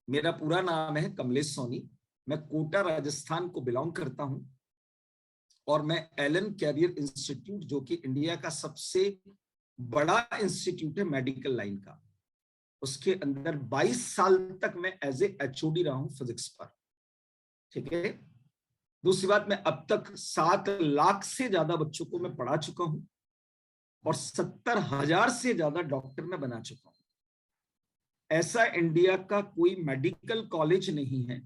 मेरा पूरा नाम है कमलेश सोनी। मैं कोटा राजस्थान को बिलोंग करता हूं और मैं एलन कैरियर इंस्टीट्यूट, जो कि इंडिया का सबसे बड़ा इंस्टीट्यूट है मेडिकल लाइन का, उसके अंदर 22 साल तक मैं एज ए एचओडी रहा हूं फिजिक्स पर। ठीक है। दूसरी बात, मैं अब तक 7 लाख से ज्यादा बच्चों को मैं पढ़ा चुका हूं और 70,000 से ज्यादा डॉक्टर मैं बना चुका हूं। ऐसा इंडिया का कोई मेडिकल कॉलेज नहीं है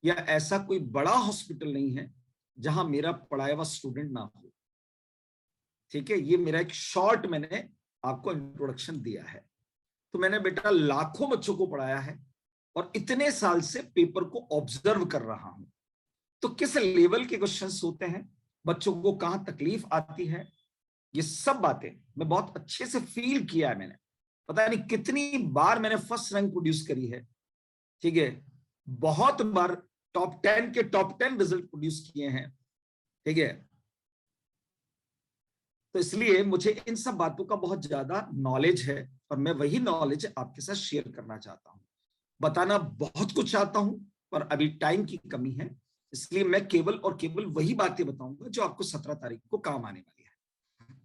या ऐसा कोई बड़ा हॉस्पिटल नहीं है जहां मेरा पढ़ाया हुआ स्टूडेंट ना हो। ठीक है, ये मेरा एक शॉर्ट मैंने आपको इंट्रोडक्शन दिया है। तो मैंने बेटा लाखों बच्चों को पढ़ाया है और इतने साल से पेपर को ऑब्जर्व कर रहा हूं। तो किस लेवल के क्वेश्चंस होते हैं, बच्चों को कहां तकलीफ आती है, ये सब बातें मैं बहुत अच्छे से फील किया है। मैंने पता नहीं कितनी बार मैंने फर्स्ट रैंक प्रोड्यूस करी है। ठीक है, बहुत बार टॉप 10 के टॉप 10 रिजल्ट प्रोड्यूस किए हैं। ठीक है, तो इसलिए मुझे इन सब बातों का बहुत ज्यादा नॉलेज है और मैं वही नॉलेज आपके साथ शेयर करना चाहता हूं। बताना बहुत कुछ चाहता हूं पर अभी टाइम की कमी है, इसलिए मैं केवल और केवल वही बातें बताऊंगा जो आपको 17 तारीख को काम आने वाली है।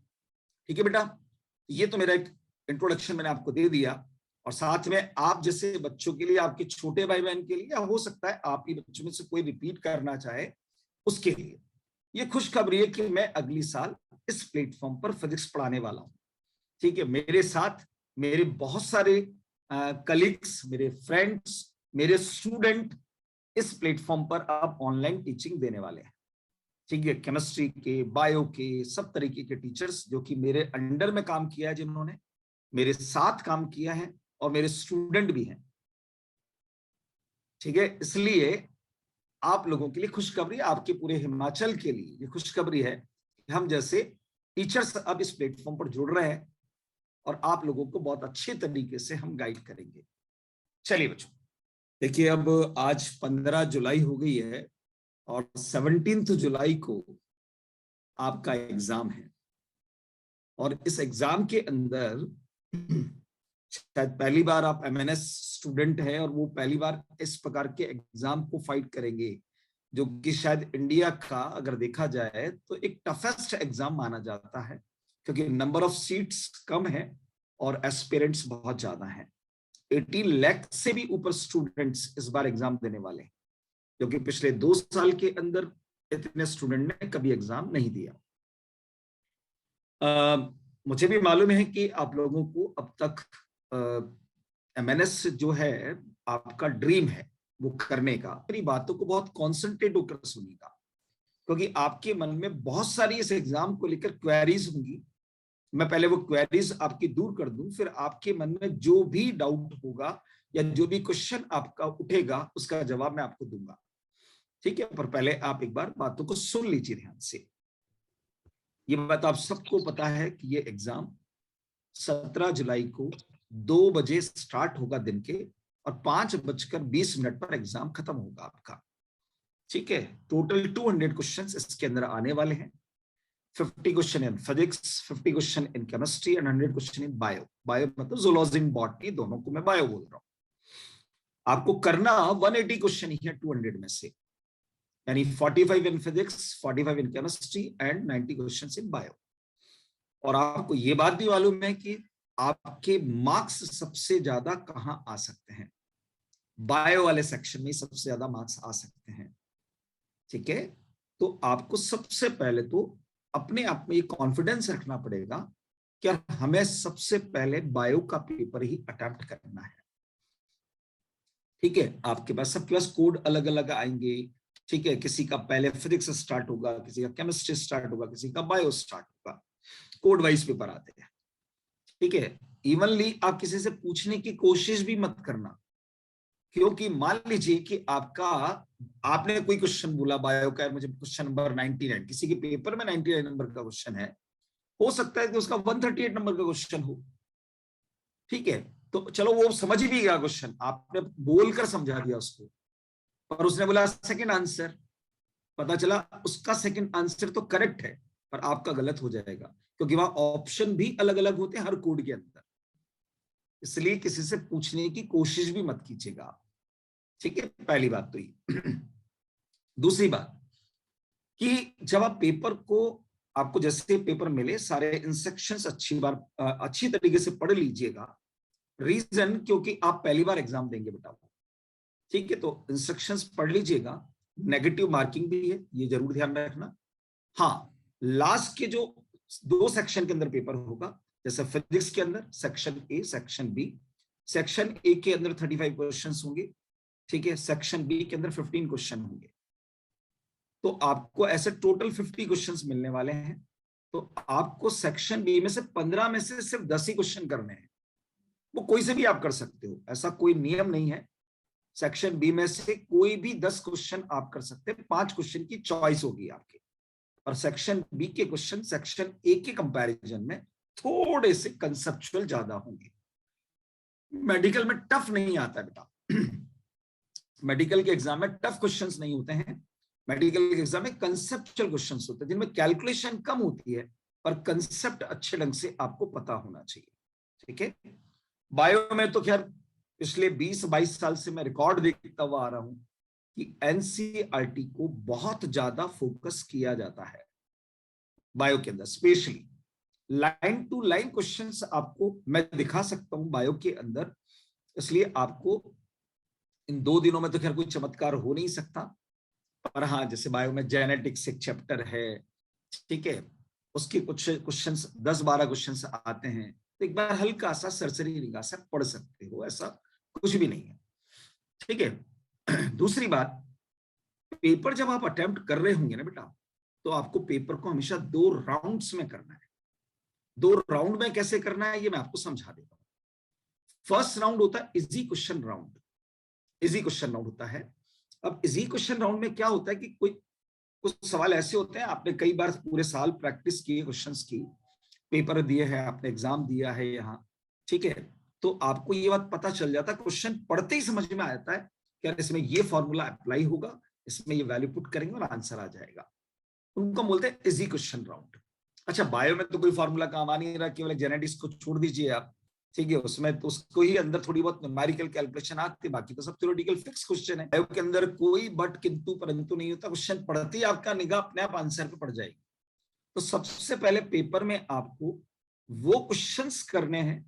ठीक है बेटा, ये तो मेरा एक इंट्रोडक्शन मैंने आपको दे दिया और साथ में आप जैसे बच्चों के लिए, आपके छोटे भाई बहन के लिए, हो सकता है आप ही बच्चों में से कोई रिपीट करना चाहे, उसके लिए ये खुशखबरी है कि मैं अगली साल इस प्लेटफॉर्म पर फिजिक्स पढ़ाने वाला हूं। ठीक है, मेरे साथ मेरे बहुत सारे कलीग्स, मेरे फ्रेंड्स, मेरे स्टूडेंट इस प्लेटफॉर्म पर अब ऑनलाइन टीचिंग देने वाले हैं। ठीक है, केमिस्ट्री के, बायो के, सब तरीके के टीचर्स जो कि मेरे अंडर में काम किया है, जिन्होंने मेरे साथ काम किया है और मेरे स्टूडेंट भी हैं। ठीक है, इसलिए आप लोगों के लिए खुशखबरी, आपके पूरे हिमाचल के लिए ये खुशखबरी है कि हम जैसे टीचर्स अब इस प्लेटफॉर्म पर जुड़ रहे हैं और आप लोगों को बहुत अच्छे तरीके से हम गाइड करेंगे। चलिए बच्चों, देखिए अब आज 15 जुलाई हो गई है और 17 जुलाई को आपका एग्जाम है और इस एग्जाम के अंदर शायद पहली बार आप एमएनएस स्टूडेंट हैं और वो पहली बार इस प्रकार के एग्जाम को फाइट करेंगे, जो कि शायद इंडिया का अगर देखा जाए तो एक टफेस्ट एग्जाम माना जाता है, क्योंकि नंबर ऑफ सीट्स कम है और एस्पिरेंट्स बहुत ज्यादा हैं। 18 लाख से भी ऊपर स्टूडेंट्स इस बार एग्जाम देने वाले हैं, जो कि पिछले 2 साल के अंदर इतने स्टूडेंट ने कभी एग्जाम नहीं दिया। मुझे भी मालूम है कि आप लोगों को अब तक एमएनएस जो है आपका ड्रीम है वो करने का। मेरी बातों को बहुत कॉन्सेंट्रेट होकर सुनिएगा, क्योंकि आपके मन में बहुत सारी इस एग्जाम को लेकर क्वेरीज होंगी। मैं पहले वो क्वेरीज आपकी दूर कर दूं, फिर आपके मन में जो भी डाउट होगा या जो भी क्वेश्चन आपका उठेगा उसका जवाब मैं आपको दूंगा। ठीक है, पर पहले आप एक बार बातों को सुन लीजिए ध्यान से। ये बात आप सबको पता है कि ये एग्जाम 17 जुलाई को 2 बजे स्टार्ट होगा दिन के और 5:20 पर एग्जाम खत्म होगा आपका। ठीक है, टोटल 200 क्वेश्चंस इसके अंदर आने वाले हैं। 50 question in physics, 50 question in chemistry and 100 question in bio. Bio मतलब जूलॉजी एंड बॉटनी, दोनों को मैं बायो बोल रहा हूं। आपको करना 180 क्वेश्चन ही है 200 में से, यानी 45 in physics, 45 in chemistry and 90 question in bio. और आपको ये बात भी मालूम है कि आपके मार्क्स सबसे ज्यादा कहां आ सकते हैं, बायो वाले सेक्शन में सबसे ज्यादा मार्क्स आ सकते हैं। ठीक है, तो आपको सबसे पहले तो अपने आप में ये कॉन्फिडेंस रखना पड़ेगा कि हमें सबसे पहले बायो का पेपर ही अटेम्प्ट करना है। ठीक है, आपके पास सबके पास कोड अलग अलग आएंगे। ठीक है, किसी का पहले फिजिक्स स्टार्ट होगा, किसी का केमिस्ट्री स्टार्ट होगा, किसी का बायो स्टार्ट होगा, कोड वाइज पेपर आते हैं। ठीक है, इवनली आप किसी से पूछने की कोशिश भी मत करना, क्योंकि मान लीजिए कि आपने कोई क्वेश्चन बोला बायो का, मुझे क्वेश्चन नंबर 99, किसी के पेपर में 99 नंबर का क्वेश्चन है, हो सकता है कि उसका 138 नंबर का क्वेश्चन हो। ठीक है, तो चलो वो समझ ही भी गया क्वेश्चन, आपने बोलकर समझा दिया उसको, पर उसने बोला सेकंड आंसर, पता चला उसका सेकंड आंसर तो करेक्ट है पर आपका गलत हो जाएगा, क्योंकि वहां ऑप्शन भी अलग अलग होते हैं हर कोड के अंदर। इसलिए किसी से पूछने की कोशिश भी मत कीजिएगा। ठीक है, पहली बात तो ये। दूसरी बात कि जब आप पेपर को, आपको जैसे पेपर मिले सारे इंस्ट्रक्शंस अच्छी तरीके से पढ़ लीजिएगा। रीजन क्योंकि आप पहली बार एग्जाम देंगे बेटा, ठीक है, तो इंस्ट्रक्शंस पढ़ लीजिएगा। नेगेटिव मार्किंग भी है, ये जरूर ध्यान रखना। हाँ, लास्ट के जो 2 सेक्शन के अंदर पेपर होगा, जैसे फिजिक्स के अंदर section A, section B. Section A के अंदर 35 क्वेश्चंस होंगे, ठीक है, सेक्शन बी के अंदर 15 क्वेश्चन होंगे। तो आपको ऐसे टोटल 50 क्वेश्चंस मिलने वाले हैं। तो आपको सेक्शन बी में से 15 में से सिर्फ 10 ही क्वेश्चन करने हैं। वो कोई से भी आप कर सकते हो, ऐसा कोई नियम नहीं है। सेक्शन बी में से कोई भी 10 क्वेश्चन आप कर सकते हैं, 5 क्वेश्चन की चॉइस होगी आपकी। और सेक्शन बी के क्वेश्चन सेक्शन ए के कंपैरिजन में थोड़े से कंसेप्चुअल ज्यादा होंगे। मेडिकल में टफ नहीं आता बेटा। मेडिकल के एग्जाम में टफ क्वेश्चंस नहीं होते हैं। मेडिकल के एग्जाम में कंसेप्चुअल क्वेश्चंस होते हैं, जिनमें कैलकुलेशन कम होती है पर कंसेप्ट अच्छे ढंग से आपको पता होना चाहिए, ठीक है। बायो में तो खैर पिछले 20-22 साल से मैं रिकॉर्ड देखता हुआ आ रहा हूं कि एनसीईआरटी को बहुत ज्यादा फोकस किया जाता है बायो के अंदर। Specially line to line questions आपको मैं दिखा सकता हूं बायो के अंदर, इसलिए आपको इन 2 दिनों में तो खैर कोई चमत्कार हो नहीं सकता। पर हाँ, जैसे बायो में जेनेटिक्स एक चैप्टर है, ठीक है, उसके कुछ क्वेश्चंस 10-12 क्वेश्चंस आते हैं, तो एक बार हल्का सा सरसरी निगाह से पढ़ सकते हो, ऐसा कुछ भी नहीं है, ठीक है। दूसरी बात, पेपर जब आप अटेम्प्ट कर रहे होंगे ना बेटा, तो आपको पेपर को हमेशा 2 राउंड्स में करना है। 2 राउंड में कैसे करना है ये मैं आपको समझा देता हूं। फर्स्ट राउंड होता है easy question round, easy question round होता है। अब इजी क्वेश्चन राउंड में क्या होता है कि कुछ सवाल ऐसे होते हैं, आपने कई बार पूरे साल प्रैक्टिस की, क्वेश्चंस की, पेपर दिए हैं, आपने एग्जाम दिया है यहाँ, ठीक है, तो आपको ये बात पता चल जाता है, क्वेश्चन पढ़ते ही समझ में आता है कि यार इसमें ये फॉर्मूला अप्लाई होगा, इसमें ये वैल्यू पुट करेंगे और आंसर आ जाएगा। उनको बोलते हैं इजी क्वेश्चन राउंड। अच्छा, बायो में तो कोई फॉर्मूला काम आ नहीं रहा, केवल जेनेटिक्स को छोड़ दीजिए आप, ठीक है, उसमें तो उसको ही अंदर थोड़ी बहुत न्यूमेरिकल कैलकुलेशन आती है, बाकी तो सब थ्योरेटिकल फिक्स क्वेश्चन है। बायो के अंदर कोई बट किंतु परंतु नहीं होता, क्वेश्चन पढ़ते ही आपका निगाह अपने आप आंसर पे पड़ जाएगी। तो सबसे पहले पेपर में आपको वो क्वेश्चंस करने हैं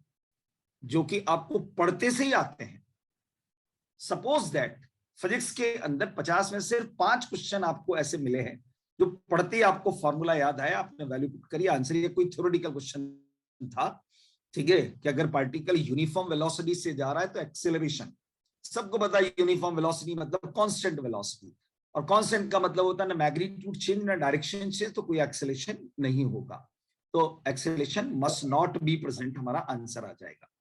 जो कि आपको पढ़ते से ही आते हैं। सपोज दैट फिजिक्स के अंदर 50 में सिर्फ 5 क्वेश्चन आपको ऐसे मिले हैं जो पढ़ते ही आपको फॉर्मूला याद आया, आपने वैल्यू पुट करी, आंसर ये कोई थ्योरेटिकल क्वेश्चन था, ठीक है, कि अगर पार्टिकल यूनिफॉर्म वेलोसिटी से जा रहा है तो एक्सेलरेशन, सबको पता है यूनिफॉर्म वेलोसिटी मतलब कांस्टेंट वेलोसिटी, और कांस्टेंट का मतलब होता है ना मैग्नीट्यूड चेंज ना डायरेक्शन चेंज, तो कोई एक्सेलरेशन नहीं होगा, तो acceleration must not be present, हमारा आंसर आ जाएगा,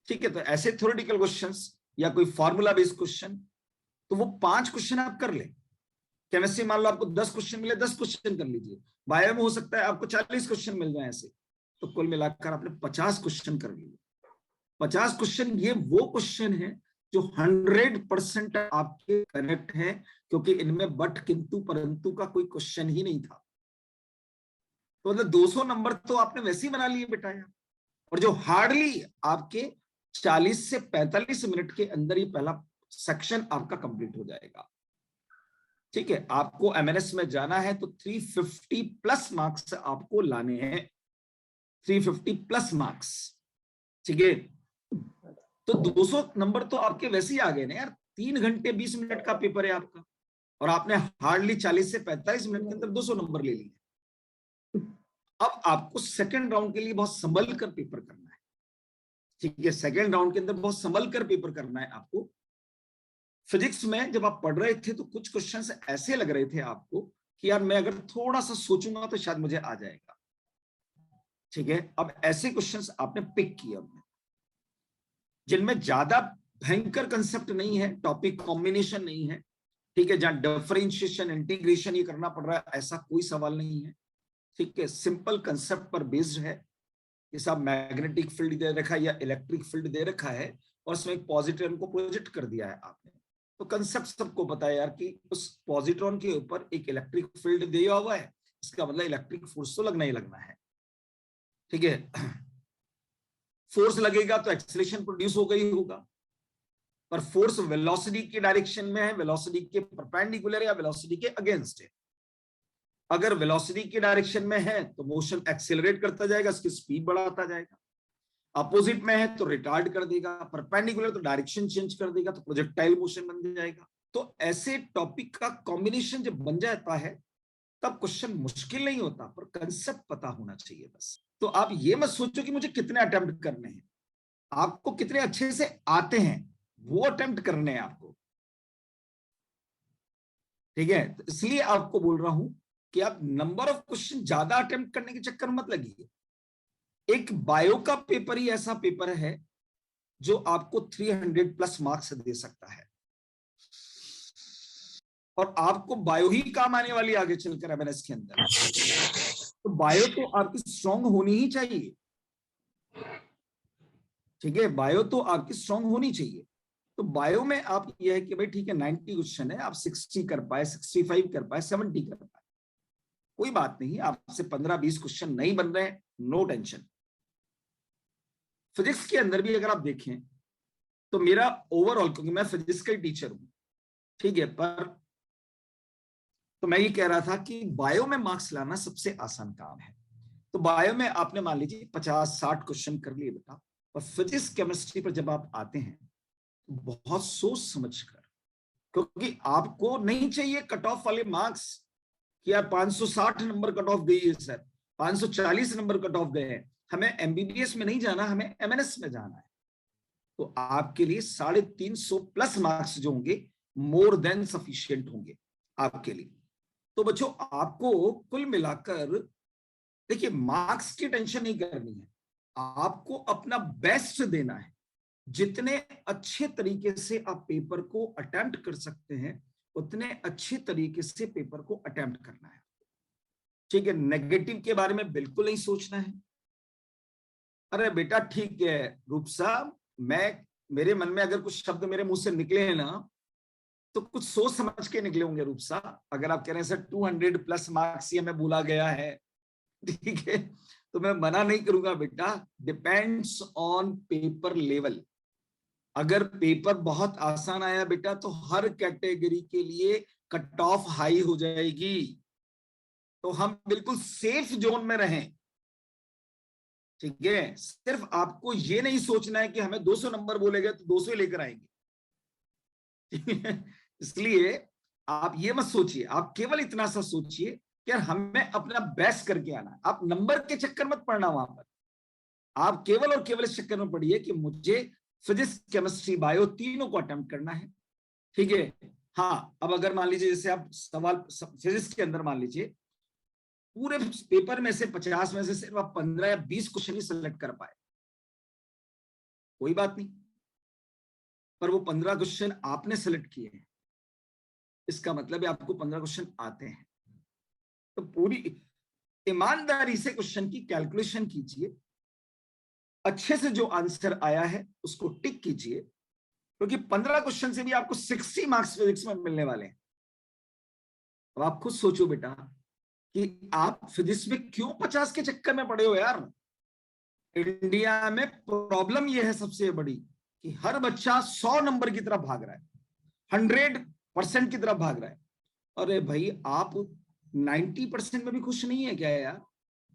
ठीक है। तो ऐसे थ्योरेटिकल क्वेश्चंस या कोई फॉर्मूला बेस्ड क्वेश्चन, तो वो 5 क्वेश्चन आप कर ले। केमिस्ट्री मान लो आपको 10 क्वेश्चन मिले, 10 क्वेश्चन कर लीजिए। बायो में हो सकता है आपको 40 क्वेश्चन मिल जाए ऐसे, तो कुल मिलाकर आपने 50 क्वेश्चन कर लिए। 50 क्वेश्चन ये वो क्वेश्चन है जो 100% आपके करेक्ट है, क्योंकि इनमें बट किंतु परंतु का कोई क्वेश्चन ही नहीं था। तो मतलब 200 नंबर तो आपने वैसे ही बना लिए बेटा यार। और जो हार्डली आपके 40 से 45 मिनट के अंदर ये पहला सेक्शन आपका कंप्लीट हो जाएगा, ठीक है। आपको एमएनएस में जाना है तो 350 प्लस मार्क्स आपको लाने हैं, 350 प्लस मार्क्स, ठीक है। तो 200 नंबर तो आपके वैसे ही आ गए ना यार, 3 घंटे 20 मिनट का पेपर है आपका, और आपने हार्डली 40 से 45 मिनट के अंदर 200 नंबर ले लिए। अब आपको सेकेंड राउंड के लिए बहुत संभल कर पेपर करना है, ठीक है, सेकेंड राउंड के अंदर बहुत संभल कर पेपर करना है आपको। फिजिक्स में जब आप पढ़ रहे थे तो कुछ क्वेश्चंस ऐसे लग रहे थे आपको कि यार मैं अगर थोड़ा सा सोचूंगा तो शायद मुझे आ जाएगा, ठीक है। अब ऐसे क्वेश्चंस आपने पिक किए अपने, जिनमें ज्यादा भयंकर कंसेप्ट नहीं है, टॉपिक कॉम्बिनेशन नहीं है, ठीक है, जहां डिफरेंशिएशन इंटीग्रेशन ये करना पड़ रहा है, ऐसा कोई सवाल नहीं है, ठीक है। सिंपल कंसेप्ट पर बेस्ड है, जैसा मैग्नेटिक फील्ड दे रखा है या इलेक्ट्रिक फील्ड दे रखा है और उसमें एक पॉजिट्रॉन को प्रोजेक्ट कर दिया है आपने, तो कंसेप्ट सबको पता है यार कि उस पॉजिट्रॉन के ऊपर एक इलेक्ट्रिक फील्ड दिया हुआ है, इसका मतलब इलेक्ट्रिक फोर्स तो लगना ही लगना है, ठीक है। फोर्स लगेगा तो एक्सीलरेशन प्रोड्यूस होगा ही होगा, पर फोर्स वेलोसिटी की डायरेक्शन में है, वेलोसिटी के परपेंडिकुलर या वेलोसिटी के अगेंस्ट है। अगर वेलोसिटी की डायरेक्शन में है तो मोशन एक्सेलरेट करता जाएगा, उसकी स्पीड बढ़ाता जाएगा। अपोजिट में है तो रिटार्ड कर देगा, परपेंडिकुलर तो डायरेक्शन चेंज कर देगा, तो प्रोजेक्टाइल मोशन बन जाएगा। तो ऐसे टॉपिक का कॉम्बिनेशन जब बन जाता है तब क्वेश्चन मुश्किल नहीं होता, पर कंसेप्ट पता होना चाहिए बस। तो आप ये मत सोचो कि मुझे कितने अटेम्प्ट करने हैं, आपको कितने अच्छे से आते हैं वो अटेम्प्ट करने हैं आपको, ठीक है। तो इसलिए आपको बोल रहा हूं कि आप नंबर ऑफ क्वेश्चन ज्यादा अटेम्प्ट करने के चक्कर मत लगिए। एक बायो का पेपर ही ऐसा पेपर है जो आपको 300 प्लस मार्क्स दे सकता है, और आपको बायो ही काम आने वाली आगे चलकर एमएनएस के अंदर। तो बायो तो आपकी स्ट्रांग होनी ही चाहिए, ठीक है, बायो तो आपकी स्ट्रांग होनी चाहिए। तो बायो में आप ये है कि भाई ठीक है 90 क्वेश्चन है, आप 60 कर पाए, 65 कर पाए, 70 कर पाए, कोई बात नहीं, आपसे 15-20 क्वेश्चन नहीं बन रहे, नो टेंशन। फिजिक्स के अंदर भी अगर आप देखें तो मेरा ओवरऑल, क्योंकि मैं फिजिक्स का टीचर हूं, ठीक है, पर तो मैं ये कह रहा था कि बायो में मार्क्स लाना सबसे आसान काम है। तो बायो में आपने मान लीजिए 50-60 क्वेश्चन कर लिए बेटा, और फिजिक्स केमिस्ट्री पर जब आप आते हैं तो बहुत सोच समझ कर, क्योंकि आपको नहीं चाहिए कट ऑफ वाले मार्क्स कि यार 560 नंबर कट ऑफ गई है सर, 540 नंबर कट ऑफ गए हैं, हमें एमबीबीएस में नहीं जाना, हमें एमएनएस में जाना है। तो आपके लिए 350 प्लस मार्क्स जो होंगे मोर देन सफिशिएंट होंगे आपके लिए। तो बच्चों आपको कुल मिलाकर देखिए मार्क्स की टेंशन नहीं करनी है, आपको अपना बेस्ट देना है। जितने अच्छे तरीके से आप पेपर को अटेम्प्ट कर सकते हैं उतने अच्छे तरीके से पेपर को अटेम्प्ट करना है, ठीक है। नेगेटिव के बारे में बिल्कुल नहीं सोचना है। अरे बेटा ठीक है रूप साहब, मेरे मन में अगर कुछ शब्द मेरे मुंह से निकले हैं ना तो कुछ सोच समझ के निकले होंगे रूप साहब। अगर आप कह रहे हैं सर 200 प्लस मार्क्स ही हमें बोला गया है, ठीक है, तो मैं मना नहीं करूंगा बेटा, डिपेंड्स ऑन पेपर लेवल। अगर पेपर बहुत आसान आया बेटा तो हर कैटेगरी के लिए कट ऑफ हाई हो जाएगी, तो हम बिल्कुल सेफ जोन में रहें, ठीक है। सिर्फ आपको ये नहीं सोचना है कि हमें 200 नंबर बोले गए तो 200 लेकर आएंगे, ठीक है। इसलिए आप ये मत सोचिए, आप केवल इतना सा सोचिए कि हमें अपना बेस्ट करके आना है। आप नंबर के चक्कर मत पड़ना वहां पर, आप केवल और केवल इस चक्कर में पड़िए कि मुझे फिजिक्स केमिस्ट्री बायो तीनों को अटेम्प्ट करना है, ठीक है। हाँ, अब अगर मान लीजिए जैसे आप सवाल फिजिक्स के अंदर मान लीजिए पूरे पेपर में से 50 में से सिर्फ आप 15 या 20 क्वेश्चन ही सिलेक्ट कर पाए, कोई बात नहीं, पर वो 15 क्वेश्चन आपने सिलेक्ट किए हैं, इसका मतलब है आपको 15 क्वेश्चन आते हैं। तो पूरी ईमानदारी से क्वेश्चन की कैलकुलेशन कीजिए, अच्छे से जो आंसर आया है उसको टिक कीजिए, क्योंकि 15 क्वेश्चन से भी आपको 60 मार्क्स फिजिक्स में मिलने वाले हैं। अब आप खुद सोचो बेटा कि आप फिजिक्स में क्यों 50 के चक्कर में पड़े हो यार। इंडिया में प्रॉब्लम यह है सबसे बड़ी कि हर बच्चा 100 नंबर की तरफ भाग रहा है, 100% की तरफ भाग रहा है। अरे भाई आप 90% में भी खुश नहीं है क्या यार,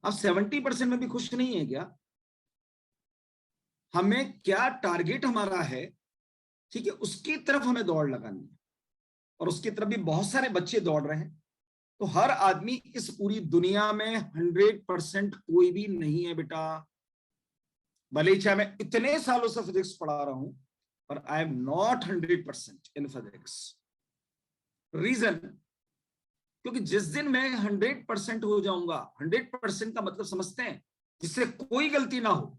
आप 70% में भी खुश नहीं है क्या। हमें क्या टारगेट हमारा है, ठीक है, उसकी तरफ हमें दौड़ लगानी है, और उसकी तरफ भी बहुत सारे बच्चे दौड़ रहे हैं। तो हर आदमी इस पूरी दुनिया में 100% कोई भी नहीं है बेटा, भले ही चाहे मैं इतने सालों से फिजिक्स पढ़ा रहा हूं, पर I am not 100% in physics. Reason, क्योंकि जिस दिन मैं 100% हो जाऊंगा, 100% का मतलब समझते हैं जिससे कोई गलती ना हो,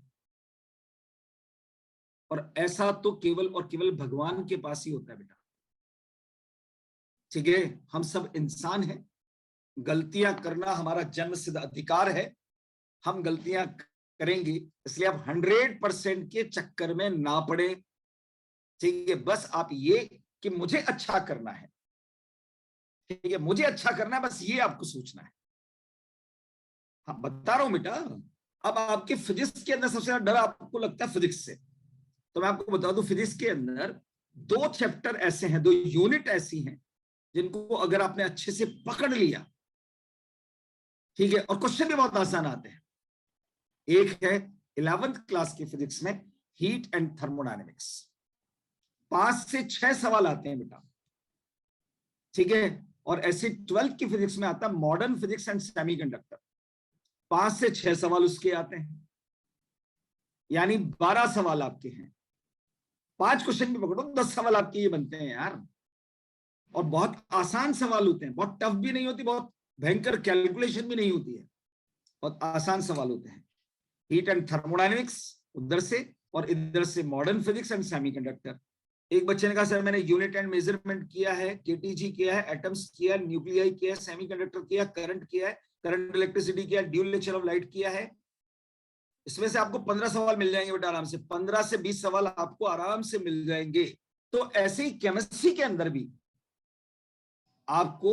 और ऐसा तो केवल और केवल भगवान के पास ही होता है बेटा, ठीक है। हम सब इंसान हैं, गलतियां करना हमारा जन्मसिद्ध अधिकार है, हम गलतियां करेंगे, इसलिए आप 100% के चक्कर में ना पड़े, ठीक है। बस आप ये कि मुझे अच्छा करना है, ठीक है, मुझे अच्छा करना है, बस ये आपको सोचना है। हाँ बता रहा हूं बेटा, अब आपके फिजिक्स के अंदर सबसे ज्यादा डर आपको लगता है फिजिक्स से, तो मैं आपको बता दूं फिजिक्स के अंदर दो चैप्टर ऐसे हैं, दो यूनिट ऐसी हैं जिनको अगर आपने अच्छे से पकड़ लिया, ठीक है, और क्वेश्चन भी बहुत आसान आते हैं। एक है 11th क्लास की फिजिक्स में हीट एंड थर्मोडायनेमिक्स, 5 से 6 सवाल आते हैं बेटा, ठीक है। और ऐसे 12th की फिजिक्स में आता है मॉडर्न फिजिक्स एंड सेमीकंडक्टर, 5 से 6 सवाल उसके आते हैं, यानी 12 सवाल आपके हैं। 5 क्वेश्चन भी पकड़ो, 10 सवाल आपके ये बनते हैं यार। और बहुत आसान सवाल होते हैं, बहुत टफ भी नहीं होती, बहुत भयंकर कैलकुलेशन भी नहीं होती है, बहुत आसान सवाल होते हैं। हीट एंड थर्मोडायनेमिक्स उधर से, और इधर से मॉडर्न फिजिक्स एंड सेमीकंडक्टर। एक बच्चे ने कहा सर मैंने यूनिट एंड मेजरमेंट किया है, केटीजी किया है, एटम्स किया, न्यूक्लियाई किया है, सेमीकंडक्टर किया, करंट किया है, करंट इलेक्ट्रिसिटी किया, ड्यूल नेचर ऑफ लाइट किया है। इसमें से आपको 15 सवाल मिल जाएंगे बेटा आराम से, 15 से 20 सवाल आपको आराम से मिल जाएंगे। तो ऐसे ही केमिस्ट्री के अंदर भी आपको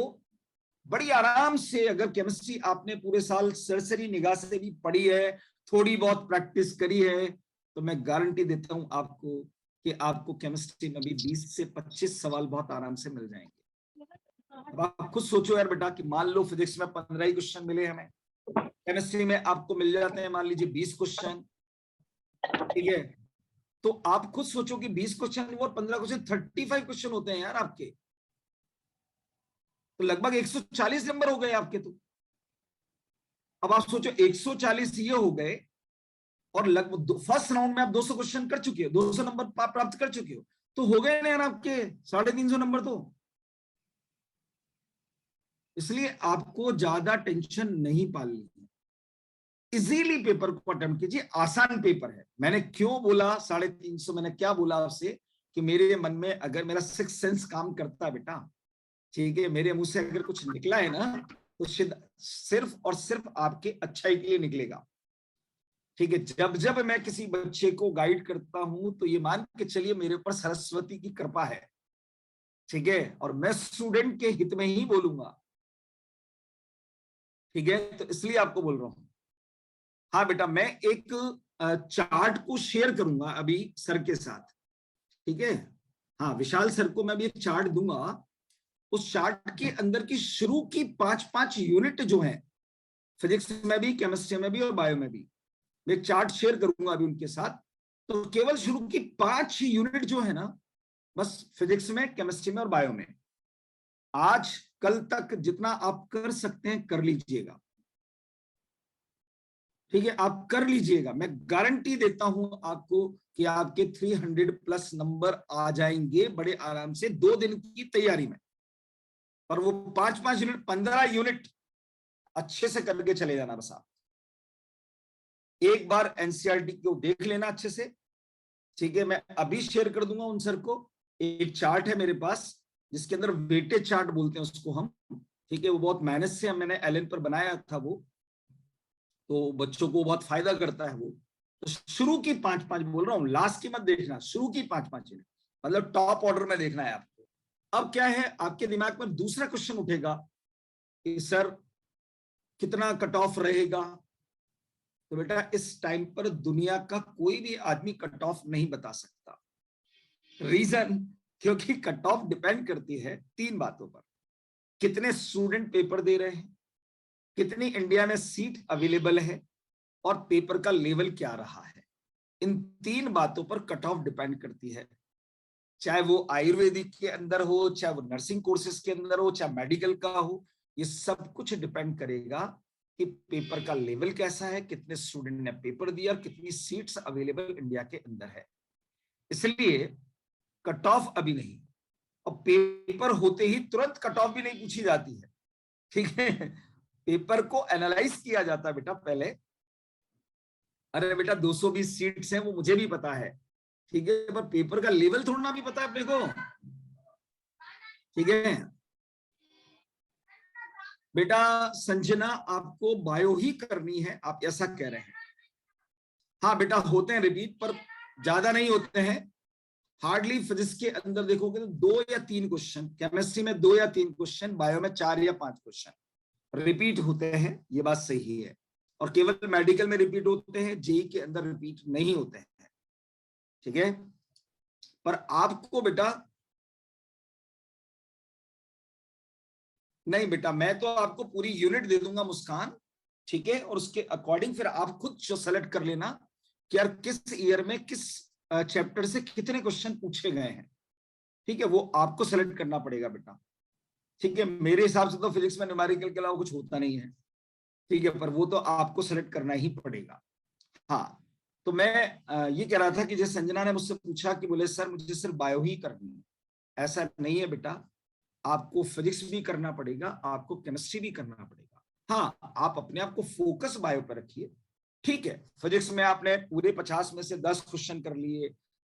बड़ी आराम से, अगर केमिस्ट्री आपने पूरे साल सरसरी निगाह से भी पढ़ी है, थोड़ी बहुत प्रैक्टिस करी है, तो मैं गारंटी देता हूं आपको कि आपको केमिस्ट्री में भी 20 से 25 सवाल बहुत आराम से मिल जाएंगे। अब आप खुद सोचो यार बेटा कि मान लो फिजिक्स में 15 ही क्वेश्चन मिले हमें, केमिस्ट्री में आपको मिल जाते हैं मान लीजिए 20 क्वेश्चन, ठीक है। तो आप खुद सोचो कि 20 क्वेश्चन और 15 क्वेश्चन, 35 क्वेश्चन होते हैं यार आपके, तो लगभग 140 नंबर हो गए आपके। तो अब आप सोचो 140 ये हो गए, और लगभग फर्स्ट राउंड में आप 200 क्वेश्चन कर चुके हो, 200 नंबर प्राप्त कर चुके हो, तो हो गए ना यार आपके 350 नंबर। तो इसलिए आपको ज्यादा टेंशन नहीं पालनी है, इजीली पेपर को अटेम्प्ट कीजिए, आसान पेपर है। मैंने क्यों बोला 350, मैंने क्या बोला आपसे कि मेरे मन में अगर मेरा सिक्स सेंस काम करता है बेटा, ठीक है, मेरे मुंह से अगर कुछ निकला है ना, तो सिर्फ और सिर्फ आपके अच्छाई के लिए निकलेगा, ठीक है। जब जब मैं किसी बच्चे को गाइड करता हूं तो ये मान के चलिए मेरे ऊपर सरस्वती की कृपा है, ठीक है, और मैं स्टूडेंट के हित में ही बोलूंगा, ठीक है। तो इसलिए आपको बोल रहा हूं। हाँ बेटा, मैं एक चार्ट को शेयर करूंगा अभी सर के साथ, ठीक है। हाँ, विशाल सर को मैं भी एक चार्ट दूंगा, उस चार्ट के अंदर की शुरू की 5-5 यूनिट जो है, फिजिक्स में भी, केमिस्ट्री में भी और बायो में भी, मैं एक चार्ट शेयर करूंगा अभी उनके साथ। तो केवल शुरू की 5 यूनिट जो है ना, बस फिजिक्स में, केमिस्ट्री में और बायो में, आज कल तक जितना आप कर सकते हैं कर लीजिएगा, ठीक है, आप कर लीजिएगा। मैं गारंटी देता हूं आपको कि आपके 300 प्लस नंबर आ जाएंगे बड़े आराम से 2 दिन की तैयारी में। और वो 5-5 यूनिट, 15 यूनिट अच्छे से करके चले जाना। बस आप एक बार एनसीईआरटी को देख लेना अच्छे से, ठीक है। मैं अभी शेयर कर दूंगा उन सर को, एक चार्ट है मेरे पास जिसके अंदर वेटेज चार्ट बोलते हैं उसको हम, ठीक है। वो बहुत मेहनत से मैंने एलन पर बनाया था वो, तो बच्चों को बहुत फायदा करता है वो। तो शुरू की 5-5 बोल रहा हूँ, लास्ट की मत देखना, शुरू की 5-5 यूनिट, मतलब टॉप ऑर्डर में देखना है आपको। अब क्या है, आपके दिमाग में दूसरा क्वेश्चन उठेगा कि सर कितना कट ऑफ रहेगा। तो बेटा इस टाइम पर दुनिया का कोई भी आदमी कट ऑफ नहीं बता सकता। रीजन, क्योंकि कट ऑफ डिपेंड करती है 3 बातों पर: कितने स्टूडेंट पेपर दे रहे हैं, कितनी इंडिया में सीट अवेलेबल है, और पेपर का लेवल क्या रहा है। इन 3 बातों पर कट ऑफ डिपेंड करती है, चाहे वो आयुर्वेदिक के अंदर हो, चाहे वो नर्सिंग कोर्सेज के अंदर हो, चाहे मेडिकल का हो। ये सब कुछ डिपेंड करेगा कि पेपर का लेवल कैसा है, कितने स्टूडेंट ने पेपर दिया, और कितनी सीट्स अवेलेबल इंडिया के अंदर है। इसलिए कट ऑफ अभी नहीं, और पेपर होते ही तुरंत कट ऑफ भी नहीं पूछी जाती है, ठीक है। पेपर को एनालाइज किया जाता है बेटा पहले। अरे बेटा 220 सीट्स हैं वो मुझे भी पता है, ठीक है, पर पेपर का लेवल थोड़ा ना भी पता है अपने को, ठीक है। बेटा संजना आपको बायो ही करनी है, आप ऐसा कह रहे हैं। हाँ बेटा होते हैं रिपीट, पर ज्यादा नहीं होते हैं, हार्डली। फिजिक्स के अंदर देखोगे तो 2 या 3 क्वेश्चन, केमिस्ट्री में 2 या 3 क्वेश्चन, बायो में 4 या 5 क्वेश्चन रिपीट होते हैं, ये बात सही है। और केवल मेडिकल में रिपीट होते हैं, जेई के अंदर रिपीट नहीं होते हैं, ठीक है। पर आपको बेटा नहीं, बेटा मैं तो आपको पूरी यूनिट दे दूंगा मुस्कान, ठीक है, और उसके अकॉर्डिंग फिर आप खुद सेलेक्ट कर लेना कि यार किस ईयर में किस चैप्टर से कितने क्वेश्चन पूछे गए हैं, ठीक है, वो आपको सेलेक्ट करना पड़ेगा बेटा, ठीक है। मेरे हिसाब से तो फिजिक्स में न्यूमेरिकल के अलावा कुछ होता नहीं है, ठीक है, पर वो तो आपको सेलेक्ट करना ही पड़ेगा। हाँ, तो मैं ये कह रहा था कि जैसे संजना ने मुझसे पूछा कि बोले सर मुझे सिर्फ बायो ही करनी है, ऐसा नहीं है बेटा, आपको फिजिक्स भी करना पड़ेगा, आपको केमिस्ट्री भी करना पड़ेगा। हाँ, आप अपने आप को फोकस बायो पर रखिए, ठीक है। फिजिक्स में आपने पूरे 50 में से 10 क्वेश्चन कर लिए,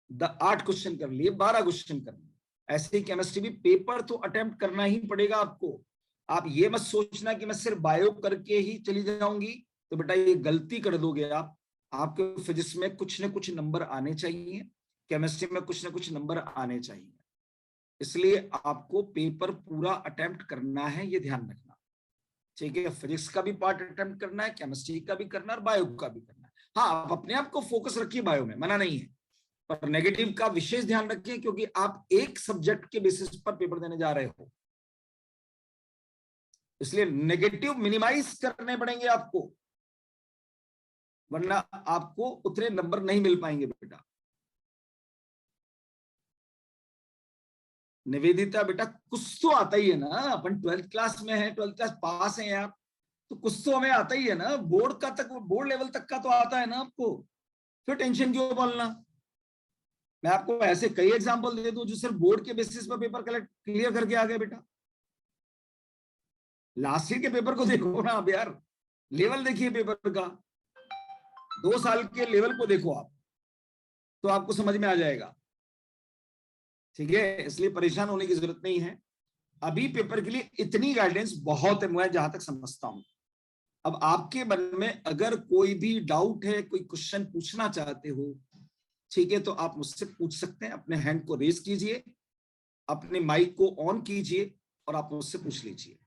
8 क्वेश्चन कर लिए, 12 क्वेश्चन कर लिए, ऐसे ही केमिस्ट्री भी पेपर तो अटेम्प्ट करना ही पड़ेगा आपको। आप ये मत सोचना कि मैं सिर्फ बायो करके ही चली जाऊंगी, तो बेटा ये गलती कर दोगे आप। आपके फिजिक्स में कुछ न कुछ नंबर आने चाहिए, केमिस्ट्री में कुछ न कुछ नंबर आने चाहिए, इसलिए आपको पेपर पूरा अटेम्प्ट करना है, ये ध्यान रखना, ठीक है। फिजिक्स का भी पार्ट अटेम्प्ट करना है, केमिस्ट्री का भी करना है और बायो का भी करना है। हाँ, आप अपने आप को फोकस रखिए बायो में, मना नहीं है, पर नेगेटिव का विशेष ध्यान रखिए, क्योंकि आप एक सब्जेक्ट के बेसिस पर पेपर देने जा रहे हो, इसलिए नेगेटिव मिनिमाइज करने पड़ेंगे आपको, वरना आपको उतने नंबर नहीं मिल पाएंगे बेटा। निवेदिता बेटा कुछ तो आता ही है ना, अपन 12th क्लास में है, 12th क्लास पास है यार, तो कुछ तो हमें आता ही है ना, बोर्ड का तक, बोर्ड लेवल तक का तो आता है ना आपको, फिर टेंशन क्यों बोलना। मैं आपको ऐसे कई एग्जांपल दे दूं जो सिर्फ बोर्ड के बेसिस पर पेपर कलेक्ट क्लियर करके आ गए बेटा। लास्ट ईयर के पेपर को देखो ना आप यार, लेवल देखिए पेपर का, 2 साल के लेवल को देखो आप, तो आपको समझ में आ जाएगा, ठीक है। इसलिए परेशान होने की जरूरत नहीं है, अभी पेपर के लिए इतनी गाइडेंस बहुत है, मैं जहां तक समझता हूं। अब आपके मन में अगर कोई भी डाउट है, कोई क्वेश्चन पूछना चाहते हो, ठीक है, तो आप मुझसे पूछ सकते हैं, अपने हैंड को रेज कीजिए, अपने माइक को ऑन कीजिए और आप मुझसे पूछ लीजिए।